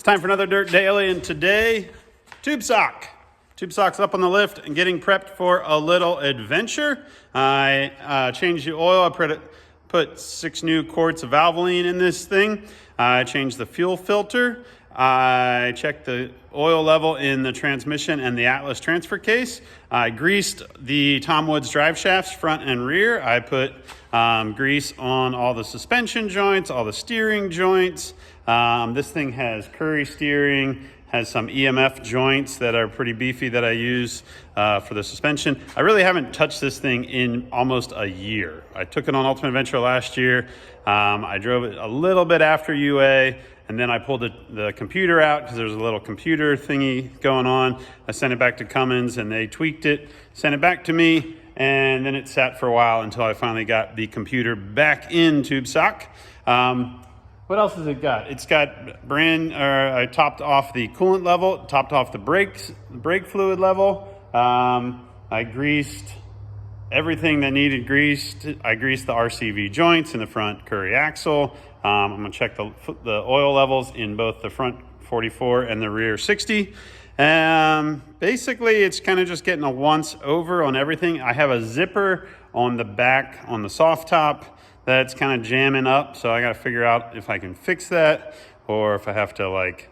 Time for another Dirt Daily, and today, TubeSock. TubeSock's up on the lift and getting prepped for a little adventure. I changed the oil. I put 6 new quarts of Valvoline in this thing. I changed the fuel filter. I checked the oil level in the transmission and the Atlas transfer case. I greased the Tom Woods drive shafts front and rear. I put grease on all the suspension joints, all the steering joints. This thing has Curry steering, has some EMF joints that are pretty beefy that I use for the suspension. I really haven't touched this thing in almost a year. I took it on Ultimate Adventure last year. I drove it a little bit after UA, and then I pulled the computer out because there's a little computer thingy going on. I sent it back to Cummins and they tweaked it, sent it back to me, and then it sat for a while until I finally got the computer back in TubeSock. What else has it got? It's got I topped off the coolant level, topped off the brake fluid level. I greased everything that needed greased. I greased the RCV joints in the front Curry axle. I'm gonna check the oil levels in both the front 44 and the rear 60. Basically, it's kind of just getting a once over on everything. I have a zipper on the back on the soft top that's kind of jamming up, so I got to figure out if I can fix that or if I have to like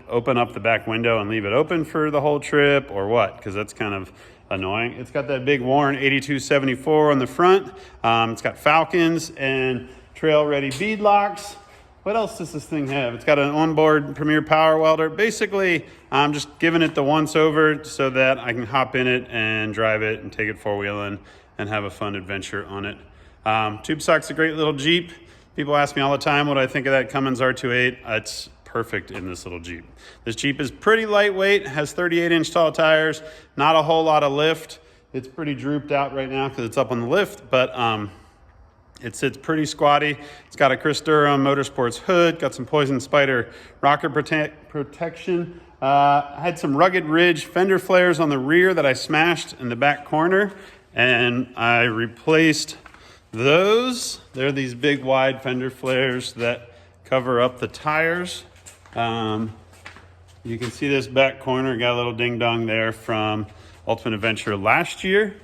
open up the back window and leave it open for the whole trip or what, because that's kind of annoying. It's got that big Warren 8274 on the front. It's got Falcons and trail ready bead locks. What else does this thing have? It's got an onboard Premier Power Welder. Basically, I'm just giving it the once over so that I can hop in it and drive it and take it four-wheeling and have a fun adventure on it. TubeSock's a great little Jeep. People ask me all the time what I think of that Cummins R28. It's perfect in this little Jeep. This Jeep is pretty lightweight, has 38-inch tall tires, not a whole lot of lift. It's pretty drooped out right now because it's up on the lift, but it sits pretty squatty. It's got a Chris Durham Motorsports hood, got some Poison Spider rocker protection. I had some Rugged Ridge fender flares on the rear that I smashed in the back corner, and I replaced those. They're these big wide fender flares that cover up the tires. You can see this back corner, got a little ding dong there from Ultimate Adventure last year.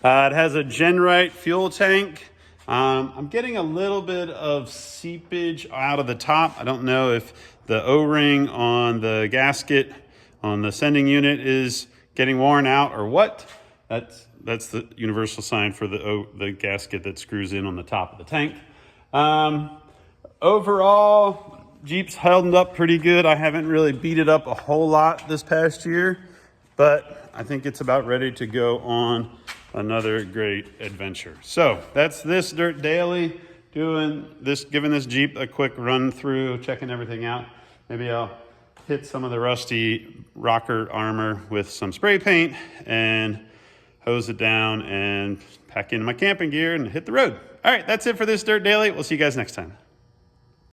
It has a Genrite fuel tank. I'm getting a little bit of seepage out of the top. I don't know if the O-ring on the gasket on the sending unit is getting worn out or what. That's the universal sign for the gasket that screws in on the top of the tank. Overall, Jeep's held up pretty good. I haven't really beat it up a whole lot this past year, but I think it's about ready to go on another great adventure. So that's this Dirt Daily, giving this Jeep a quick run through, checking everything out. Maybe I'll hit some of the rusty rocker armor with some spray paint and hose it down and pack in my camping gear and hit the road. All right, that's it for this Dirt Daily. We'll see you guys next time.